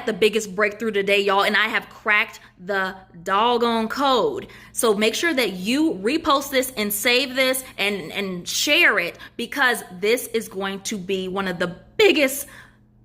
had the biggest breakthrough today, y'all, and I have cracked the doggone code. So make sure that you repost this and save this and share it, because this is going to be one of the biggest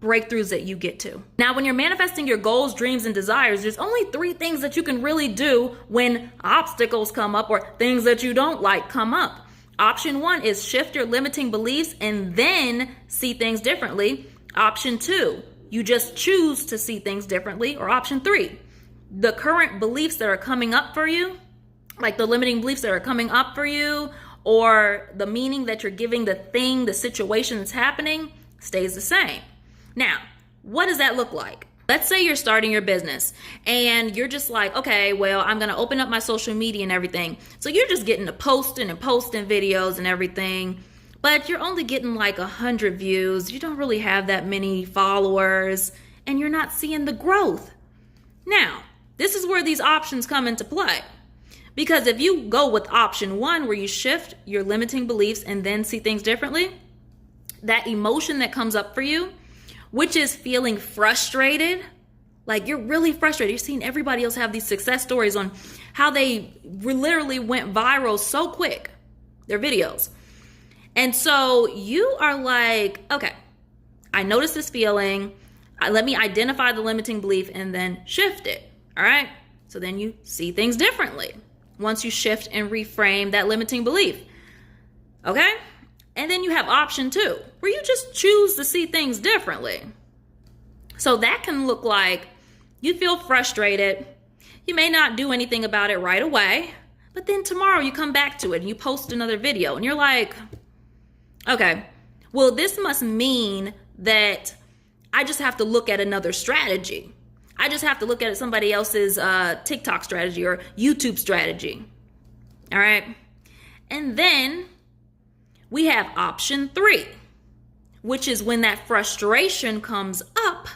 breakthroughs that you get to. Now, when you're manifesting your goals, dreams, and desires, there's only 3 things that you can really do when obstacles come up or things that you don't like come up. Option 1 is shift your limiting beliefs and then see things differently. Option 2, you just choose to see things differently. Or option 3, the current beliefs that are coming up for you, like the limiting beliefs that are coming up for you, or the meaning that you're giving the thing, the situation that's happening, stays the same. Now, what does that look like? Let's say you're starting your business and you're just like, okay, well, I'm going to open up my social media and everything. So you're just getting to posting videos and everything, but you're only getting like 100 views. You don't really have that many followers and you're not seeing the growth. Now, this is where these options come into play. Because if you go with option 1, where you shift your limiting beliefs and then see things differently, that emotion that comes up for you, which is feeling frustrated, like you're really frustrated. You're seeing everybody else have these success stories on how they literally went viral so quick, their videos. And so you are like, okay, I noticed this feeling. Let me identify the limiting belief and then shift it. All right. So then you see things differently once you shift and reframe that limiting belief. Okay. And then you have option 2, where you just choose to see things differently. So that can look like you feel frustrated. You may not do anything about it right away, but then tomorrow you come back to it and you post another video and you're like, okay, well, this must mean that I just have to look at another strategy. I just have to look at somebody else's TikTok strategy or YouTube strategy. All right. And then we have option 3, which is when that frustration comes up,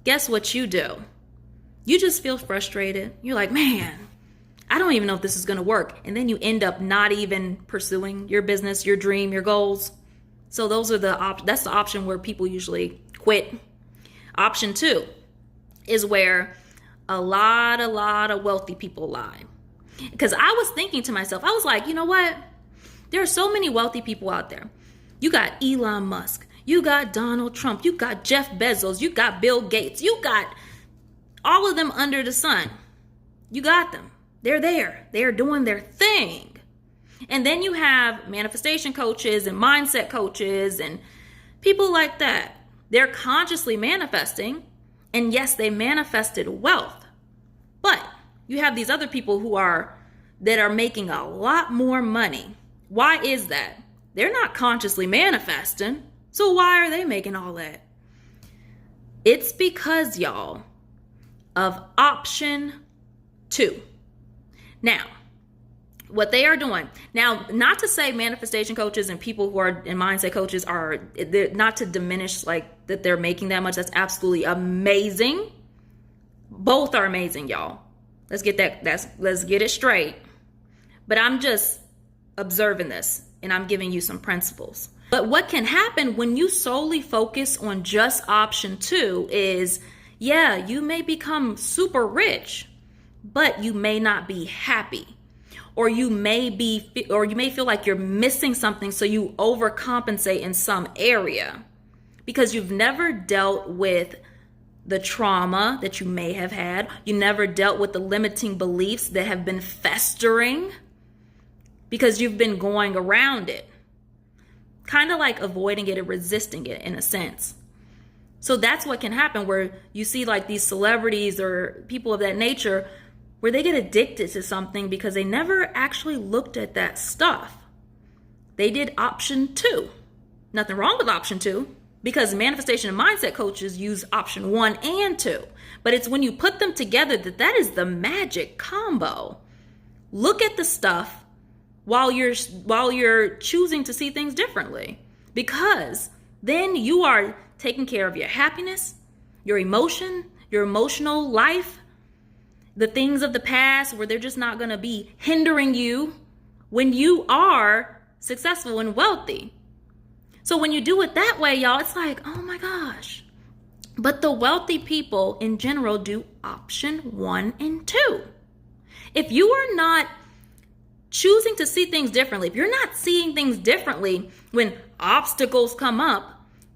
guess what you do? You just feel frustrated. You're like, man, I don't even know if this is going to work. And then you end up not even pursuing your business, your dream, your goals. So those are that's the option where people usually quit. Option 2 is where a lot of wealthy people lie. Because I was thinking to myself, I was like, you know what? There are so many wealthy people out there. You got Elon Musk. You got Donald Trump. You got Jeff Bezos. You got Bill Gates. You got all of them under the sun. You got them. They're there. They're doing their thing. And then you have manifestation coaches and mindset coaches and people like that. They're consciously manifesting. And yes, they manifested wealth. But you have these other people that are making a lot more money. Why is that? They're not consciously manifesting. So why are they making all that? It's because, y'all, of option 2. Now, what they are doing. Now, not to say manifestation coaches and people who are in mindset coaches not to diminish like that they're making that much. That's absolutely amazing. Both are amazing, y'all. Let's get it straight. But I'm just observing this and I'm giving you some principles. But what can happen when you solely focus on just option 2 is, yeah, you may become super rich, but you may not be happy. Or you may feel like you're missing something, so you overcompensate in some area because you've never dealt with the trauma that you may have had. You never dealt with the limiting beliefs that have been festering because you've been going around it, kind of like avoiding it and resisting it in a sense. So that's what can happen, where you see like these celebrities or people of that nature where they get addicted to something because they never actually looked at that stuff. They did option 2. Nothing wrong with option 2, because manifestation and mindset coaches use option 1 and 2. But it's when you put them together that is the magic combo. Look at the stuff while you're choosing to see things differently, because then you are taking care of your happiness, your emotional life, the things of the past where they're just not going to be hindering you when you are successful and wealthy. So when you do it that way, y'all, it's like, oh my gosh, But the wealthy people in general do option 1 and 2. If you are not choosing to see things differently, if you're not seeing things differently when obstacles come up,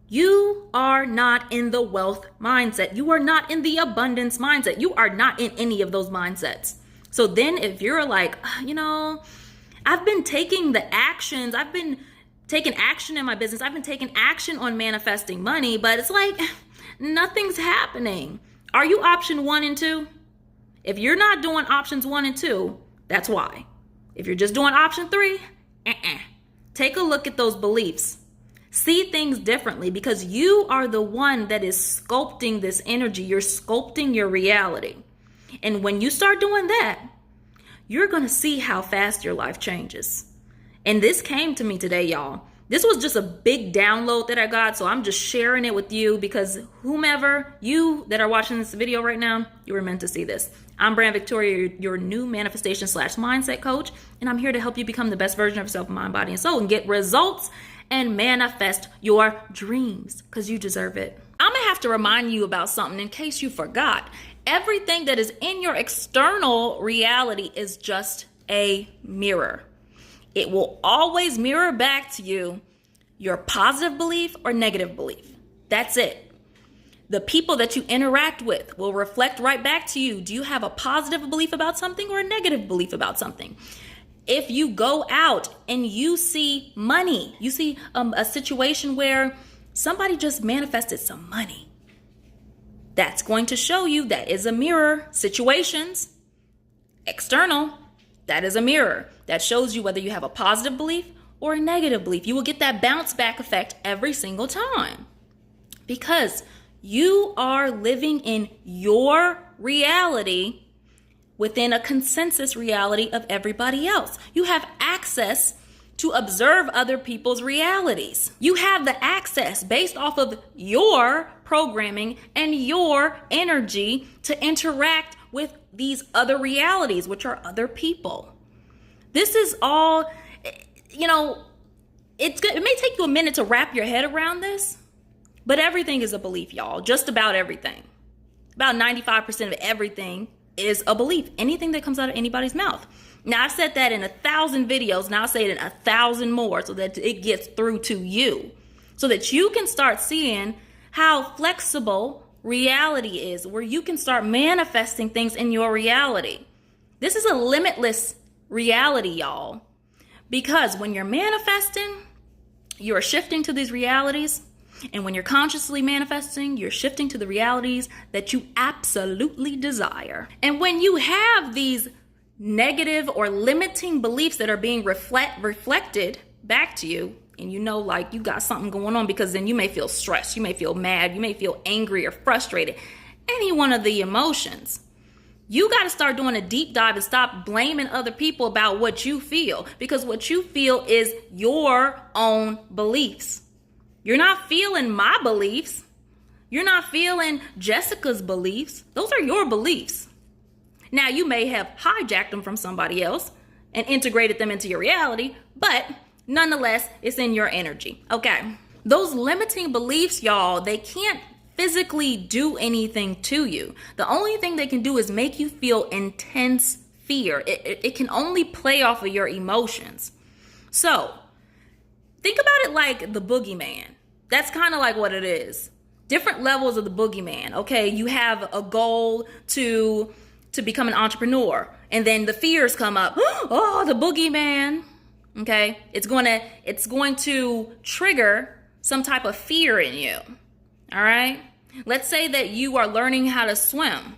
you are not in the wealth mindset. You are not in the abundance mindset. You are not in any of those mindsets. So then if you're like, I've been taking the actions, I've been taking action in my business, I've been taking action on manifesting money, but it's like nothing's happening. Are you option 1 and 2? If you're not doing options 1 and 2, that's why. If you're just doing option 3, take a look at those beliefs. See things differently, because you are the one that is sculpting this energy. You're sculpting your reality. And when you start doing that, you're going to see how fast your life changes. And this came to me today, y'all. This was just a big download that I got, so I'm just sharing it with you because whomever you that are watching this video right now, you were meant to see this. I'm Brand Victoria, your new manifestation/mindset coach, and I'm here to help you become the best version of yourself, mind, body, and soul, and get results and manifest your dreams because you deserve it. I'm going to have to remind you about something in case you forgot. Everything that is in your external reality is just a mirror. It will always mirror back to you your positive belief or negative belief. That's it. The people that you interact with will reflect right back to you. Do you have a positive belief about something or a negative belief about something? If you go out and you see money, you see a situation where somebody just manifested some money, that's going to show you that is a mirror. Situations, external, that is a mirror. That shows you whether you have a positive belief or a negative belief. You will get that bounce back effect every single time because you are living in your reality within a consensus reality of everybody else. You have access to observe other people's realities. You have the access based off of your programming and your energy to interact with these other realities, which are other people. This is all, it's good. It may take you a minute to wrap your head around this, but everything is a belief, y'all. Just about everything. About 95% of everything is a belief. Anything that comes out of anybody's mouth. Now, I've said that in 1,000 videos. Now I'll say it in 1,000 more so that it gets through to you. So that you can start seeing how flexible reality is, where you can start manifesting things in your reality. This is a limitless reality, y'all. Because when you're manifesting, you're shifting to these realities. And when you're consciously manifesting, you're shifting to the realities that you absolutely desire. And when you have these negative or limiting beliefs that are being reflected back to you, and like you got something going on, because then you may feel stressed, you may feel mad, you may feel angry or frustrated, any one of the emotions. You got to start doing a deep dive and stop blaming other people about what you feel, because what you feel is your own beliefs. You're not feeling my beliefs. You're not feeling Jessica's beliefs. Those are your beliefs. Now, you may have hijacked them from somebody else and integrated them into your reality, but nonetheless, it's in your energy. Okay. Those limiting beliefs, y'all, they can't physically do anything to you. The only thing they can do is make you feel intense fear. It can only play off of your emotions. So think about it like the boogeyman. That's kind of like what it is. Different levels of the boogeyman. Okay, you have a goal to become an entrepreneur, and then the fears come up. Oh, the boogeyman. Okay, it's going to trigger some type of fear in you. All right. Let's say that you are learning how to swim,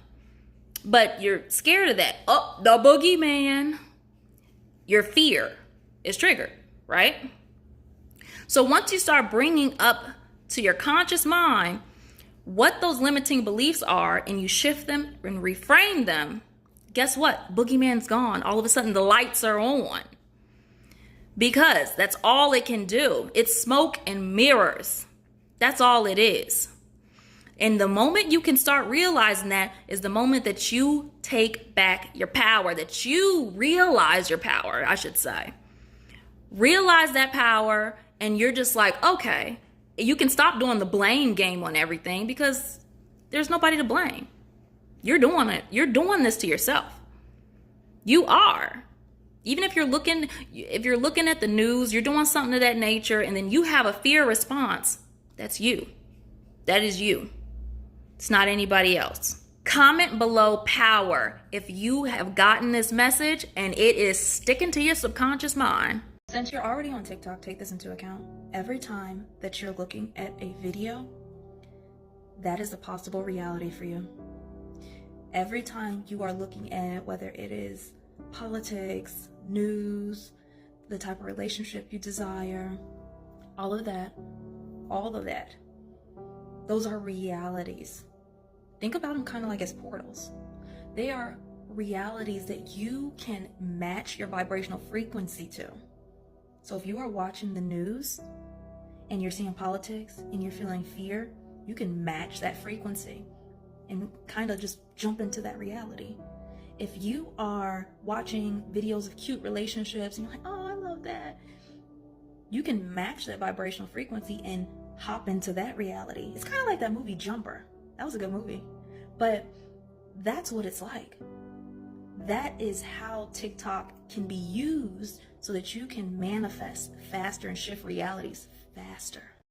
but you're scared of that. Oh, the boogeyman. Your fear is triggered, right? So once you start bringing up to your conscious mind what those limiting beliefs are, and you shift them and reframe them, guess what? Boogeyman's gone. All of a sudden, the lights are on. Because that's all it can do. It's smoke and mirrors. That's all it is. And the moment you can start realizing that is the moment that you take back your power, that you realize your power, I should say. Realize that power, and you're just like, okay, you can stop doing the blame game on everything, because there's nobody to blame. You're doing it. You're doing this to yourself. You are. Even if you're looking at the news, you're doing something of that nature, and then you have a fear response, that's you. That is you. It's not anybody else. Comment below power if you have gotten this message and it is sticking to your subconscious mind. Since you're already on TikTok, take this into account. Every time that you're looking at a video, that is a possible reality for you. Every time you are looking at whether it is politics, news, the type of relationship you desire, all of that, those are realities. Think about them kind of like as portals. They are realities that you can match your vibrational frequency to. So if you are watching the news and you're seeing politics and you're feeling fear, you can match that frequency and kind of just jump into that reality. If you are watching videos of cute relationships and you're like, oh, I love that, you can match that vibrational frequency and hop into that reality. It's kind of like that movie Jumper. That was a good movie. But that's what it's like. That is how TikTok can be used so that you can manifest faster and shift realities faster.